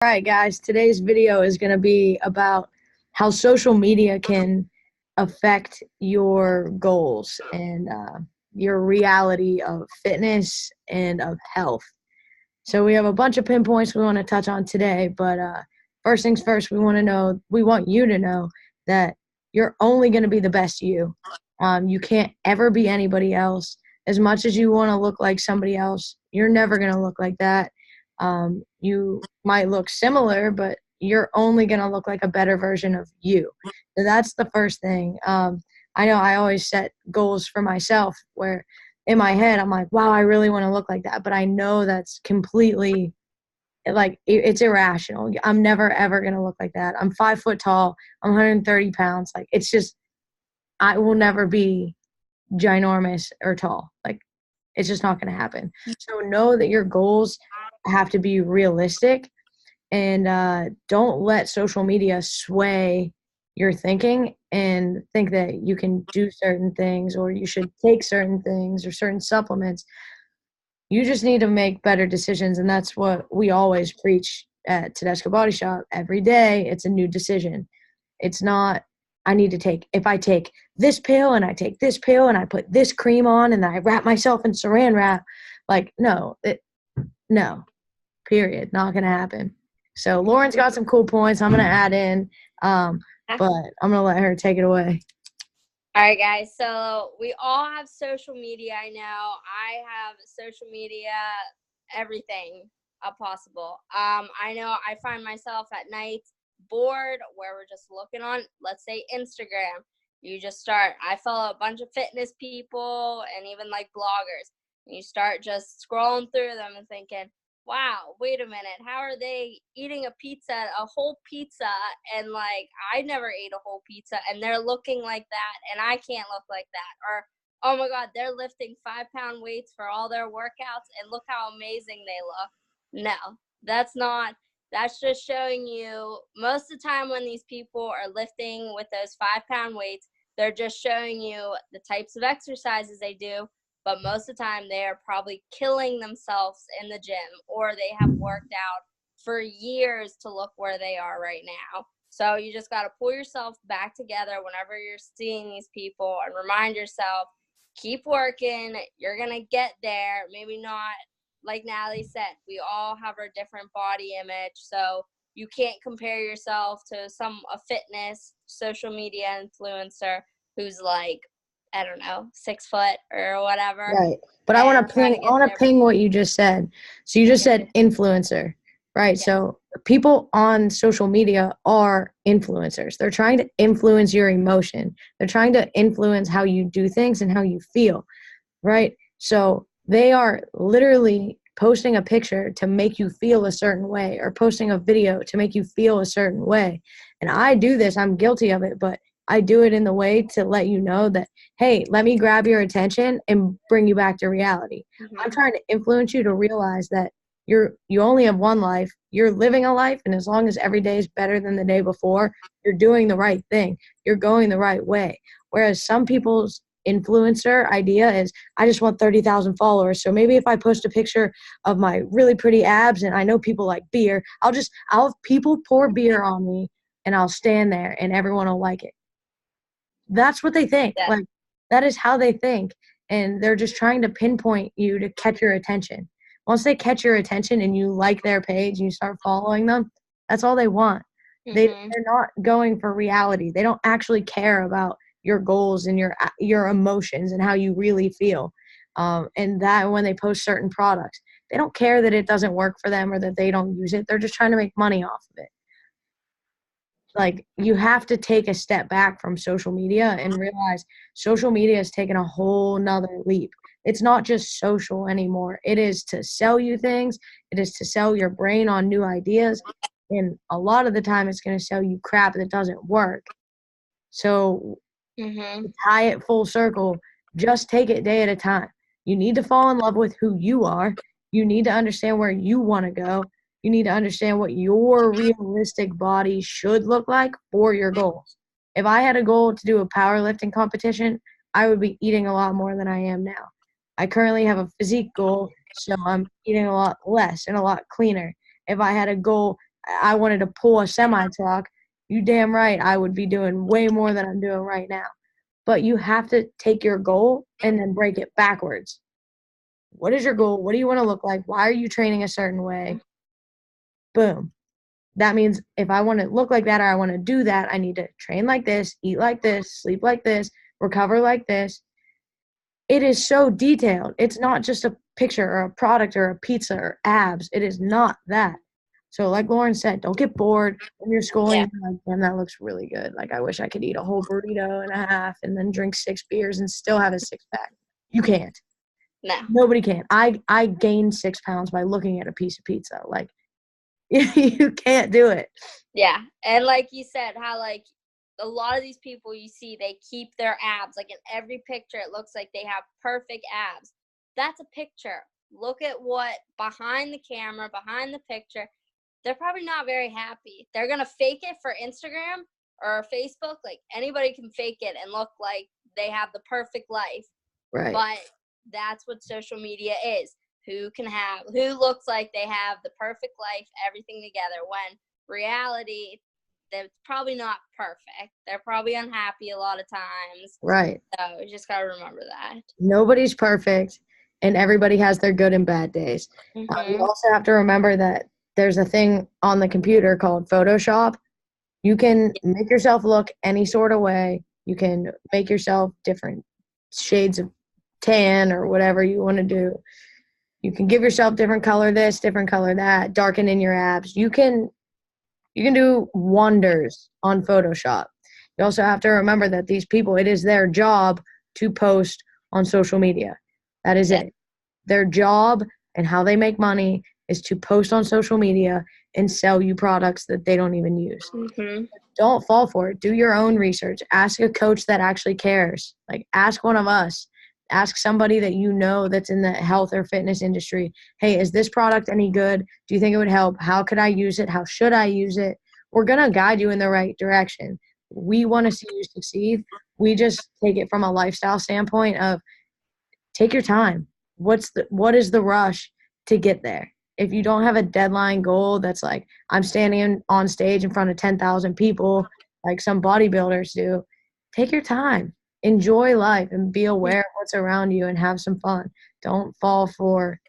All right, guys, today's video is going to be about how social media can affect your goals and your reality of fitness and of health. So we have a bunch of pinpoints we want to touch on today, but first things first, we want you to know that you're only going to be the best you. You can't ever be anybody else. As much as you want to look like somebody else, you're never going to look like that. You might look similar, but you're only going to look like a better version of you. So that's the first thing. I know I always set goals for myself where in my head I'm like, wow, I really want to look like that. But I know that's completely it's irrational. I'm never, ever going to look like that. I'm 5 foot tall. I'm 130 pounds. Like, it's just, I will never be ginormous or tall. Like, it's just not going to happen. So know that your goals have to be realistic, and don't let social media sway your thinking and think that you can do certain things or you should take certain things or certain supplements. You just need to make better decisions, and that's what we always preach at Tedesco Body Shop. Every day, it's a new decision. It's not, if I take this pill and I take this pill and I put this cream on and then I wrap myself in saran wrap, like, no, period. Not going to happen. So Lauren's got some cool points I'm going to add in, but I'm going to let her take it away. All right, guys. So we all have social media. I know I have social media, everything possible. I know I find myself at night bored where we're just looking on, let's say, Instagram. I follow a bunch of fitness people and even like bloggers. And you start just scrolling through them and thinking, wow, wait a minute, how are they eating a whole pizza, and like I never ate a whole pizza and they're looking like that and I can't look like that? Or, oh my God, they're lifting 5-pound weights for all their workouts and look how amazing they look. No, that's just showing you most of the time when these people are lifting with those 5-pound weights, they're just showing you the types of exercises they do. But most of the time, they are probably killing themselves in the gym, or they have worked out for years to look where they are right now. So you just got to pull yourself back together whenever you're seeing these people and remind yourself, keep working. You're going to get there. Maybe not, like Natalie said, we all have our different body image. So you can't compare yourself to a fitness social media influencer who's like, I don't know, 6 foot or whatever. Right. But I want to ping what you just said. So you just said influencer, right? Yeah. So people on social media are influencers. They're trying to influence your emotion. They're trying to influence how you do things and how you feel, right? So they are literally posting a picture to make you feel a certain way, or posting a video to make you feel a certain way. And I do this. I'm guilty of it, but I do it in the way to let you know that, hey, let me grab your attention and bring you back to reality. Mm-hmm. I'm trying to influence you to realize that you only have one life. You're living a life, and as long as every day is better than the day before, you're doing the right thing. You're going the right way. Whereas some people's influencer idea is, I just want 30,000 followers. So maybe if I post a picture of my really pretty abs, and I know people like beer, I'll have people pour beer on me, and I'll stand there, and everyone will like it. That's what they think. Yeah. Like, that is how they think. And they're just trying to pinpoint you to catch your attention. Once they catch your attention and you like their page and you start following them, that's all they want. Mm-hmm. They're not going for reality. They don't actually care about your goals and your emotions and how you really feel. And that when they post certain products, they don't care that it doesn't work for them or that they don't use it. They're just trying to make money off of it. Like, you have to take a step back from social media and realize social media has taken a whole nother leap. It's not just social anymore. It is to sell you things. It is to sell your brain on new ideas. And a lot of the time it's going to sell you crap that doesn't work. So to tie it full circle, just take it day at a time. You need to fall in love with who you are. You need to understand where you want to go. You need to understand what your realistic body should look like for your goals. If I had a goal to do a powerlifting competition, I would be eating a lot more than I am now. I currently have a physique goal, so I'm eating a lot less and a lot cleaner. If I had a goal I wanted to pull a semi truck, you damn right I would be doing way more than I'm doing right now. But you have to take your goal and then break it backwards. What is your goal? What do you want to look like? Why are you training a certain way? Boom. That means if I want to look like that or I want to do that, I need to train like this, eat like this, sleep like this, recover like this. It is so detailed. It's not just a picture or a product or a pizza or abs. It is not that. So like Lauren said, don't get bored when you're scrolling. Like, damn, that looks really good. Like I wish I could eat a whole burrito and a half and then drink 6 beers and still have a 6-pack. You can't. No. Nobody can. I gained 6 pounds by looking at a piece of pizza. Like you can't do it. Yeah. And like you said, how like a lot of these people you see, they keep their abs. Like in every picture, it looks like they have perfect abs. That's a picture. Look at what behind the camera, behind the picture, they're probably not very happy. They're going to fake it for Instagram or Facebook. Like anybody can fake it and look like they have the perfect life. Right. But that's what social media is. Who looks like they have the perfect life, everything together, when reality, they're probably not perfect. They're probably unhappy a lot of times. Right. So you just got to remember that. Nobody's perfect, and everybody has their good and bad days. Mm-hmm. You also have to remember that there's a thing on the computer called Photoshop. You can make yourself look any sort of way. You can make yourself different shades of tan or whatever you want to do. You can give yourself different color this, different color that, darken in your abs. You can do wonders on Photoshop. You also have to remember that these people, it is their job to post on social media. That is it. Their job and how they make money is to post on social media and sell you products that they don't even use. Mm-hmm. Don't fall for it. Do your own research. Ask a coach that actually cares. Like, ask one of us. Ask somebody that you know that's in the health or fitness industry. Hey, is this product any good? Do you think it would help? How could I use it? How should I use it? We're going to guide you in the right direction. We want to see you succeed. We just take it from a lifestyle standpoint of take your time. What is the rush to get there? If you don't have a deadline goal that's like, I'm standing on stage in front of 10,000 people like some bodybuilders do, take your time. Enjoy life and be aware of what's around you and have some fun. Don't fall for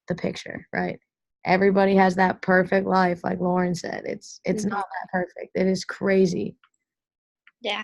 the picture, right? Everybody has that perfect life, like Lauren said. It's not that perfect. It is crazy. Yeah.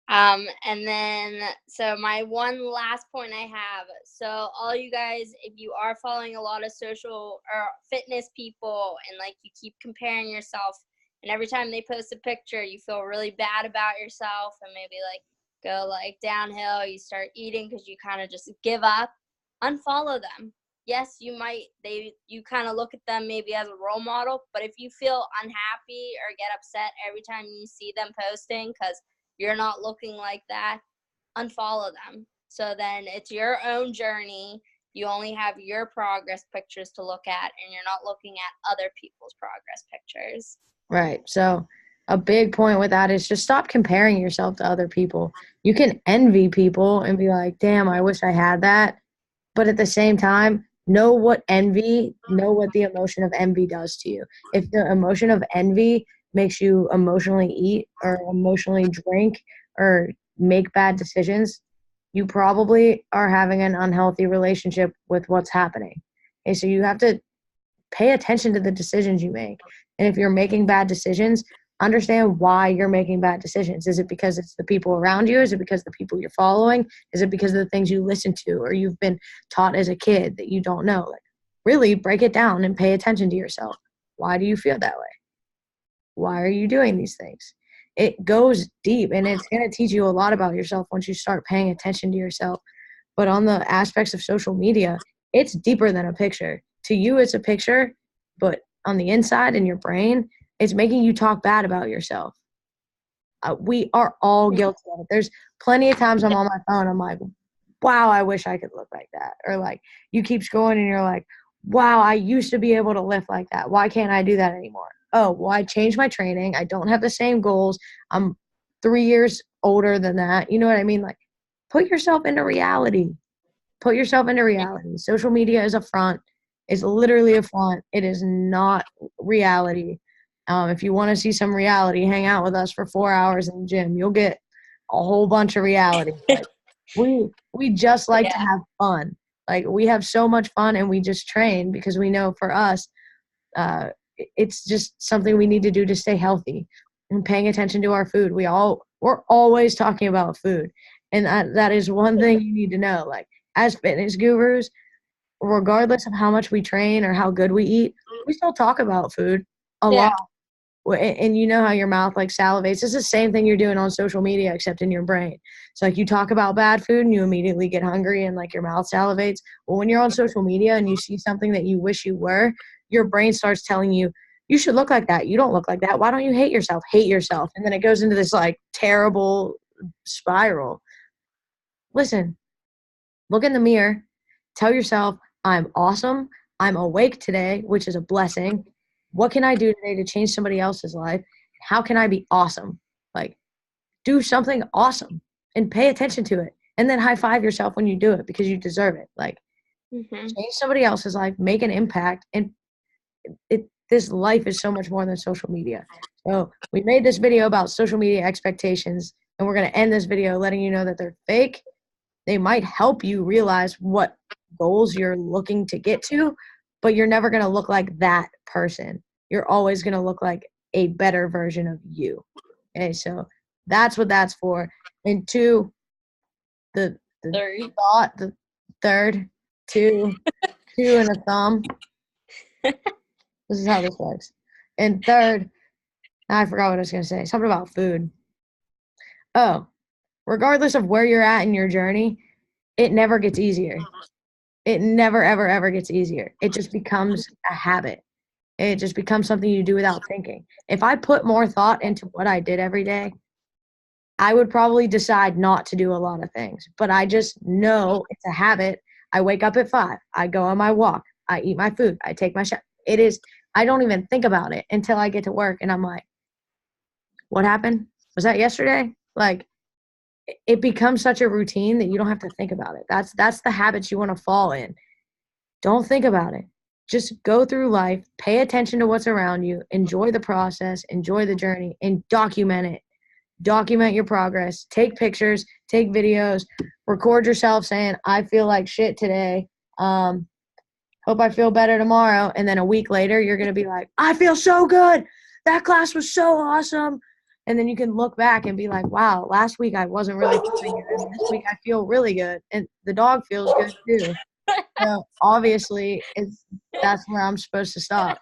And then, so my one last point I have, so all you guys, if you are following a lot of social or fitness people and like you keep comparing yourself and every time they post a picture, you feel really bad about yourself and maybe like go like downhill, you start eating because you kind of just give up, unfollow them. Yes, you kind of look at them maybe as a role model, but if you feel unhappy or get upset every time you see them posting because you're not looking like that, unfollow them. So then it's your own journey. You only have your progress pictures to look at, and you're not looking at other people's progress pictures. Right. So a big point with that is just stop comparing yourself to other people. You can envy people and be like, damn, I wish I had that. But at the same time, know what the emotion of envy does to you. If the emotion of envy makes you emotionally eat or emotionally drink or make bad decisions, you probably are having an unhealthy relationship with what's happening. Okay, so you have to pay attention to the decisions you make. And if you're making bad decisions, understand why you're making bad decisions. Is it because it's the people around you? Is it because the people you're following? Is it because of the things you listen to or you've been taught as a kid that you don't know? Like, really break it down and pay attention to yourself. Why do you feel that way? Why are you doing these things? It goes deep, and it's going to teach you a lot about yourself once you start paying attention to yourself. But on the aspects of social media, it's deeper than a picture. To you, it's a picture, but on the inside in your brain, it's making you talk bad about yourself. We are all guilty of it. There's plenty of times I'm on my phone, I'm like, wow, I wish I could look like that. Or like you keep scrolling and you're like, wow, I used to be able to lift like that. Why can't I do that anymore? Oh, well, I changed my training. I don't have the same goals. I'm 3 years older than that. You know what I mean? Like, put yourself into reality. Put yourself into reality. Social media is a front. It's literally a front. It is not reality. If you want to see some reality, hang out with us for 4 hours in the gym. You'll get a whole bunch of reality. Like, we just like to have fun. Like, we have so much fun, and we just train because we know for us, it's just something we need to do to stay healthy and paying attention to our food. We're always talking about food, and that is one thing you need to know. Like, as fitness gurus, regardless of how much we train or how good we eat, we still talk about food a lot. And you know how your mouth like salivates. It's the same thing you're doing on social media, except in your brain. So like, you talk about bad food and you immediately get hungry and like your mouth salivates. Well, when you're on social media and you see something that you wish you were, your brain starts telling you, you should look like that. You don't look like that. Why don't you hate yourself? Hate yourself. And then it goes into this like terrible spiral. Listen, look in the mirror, tell yourself, I'm awesome. I'm awake today, which is a blessing. What can I do today to change somebody else's life? How can I be awesome? Like, do something awesome and pay attention to it. And then high five yourself when you do it because you deserve it. Like, change somebody else's life, make an impact. And this life is so much more than social media. So we made this video about social media expectations, and we're going to end this video letting you know that they're fake. They might help you realize what goals you're looking to get to, but you're never going to look like that person. You're always going to look like a better version of you. Okay, so that's what that's for. And two, the thought, the third, two and a thumb. This is how this works. And third, I forgot what I was going to say. Something about food. Oh, regardless of where you're at in your journey, it never gets easier. It never, ever, ever gets easier. It just becomes a habit. It just becomes something you do without thinking. If I put more thought into what I did every day, I would probably decide not to do a lot of things. But I just know it's a habit. I wake up at 5. I go on my walk. I eat my food. I take my shower. I don't even think about it until I get to work and I'm like, what happened? Was that yesterday? Like, it becomes such a routine that you don't have to think about it. That's the habits you want to fall in. Don't think about it. Just go through life, pay attention to what's around you, enjoy the process, enjoy the journey, and document it. Document your progress. Take pictures, take videos, record yourself saying, I feel like shit today. Hope I feel better tomorrow. And then a week later, you're going to be like, I feel so good. That class was so awesome. And then you can look back and be like, wow, last week I wasn't really feeling good. And this week I feel really good. And the dog feels good too. So obviously, that's where I'm supposed to stop.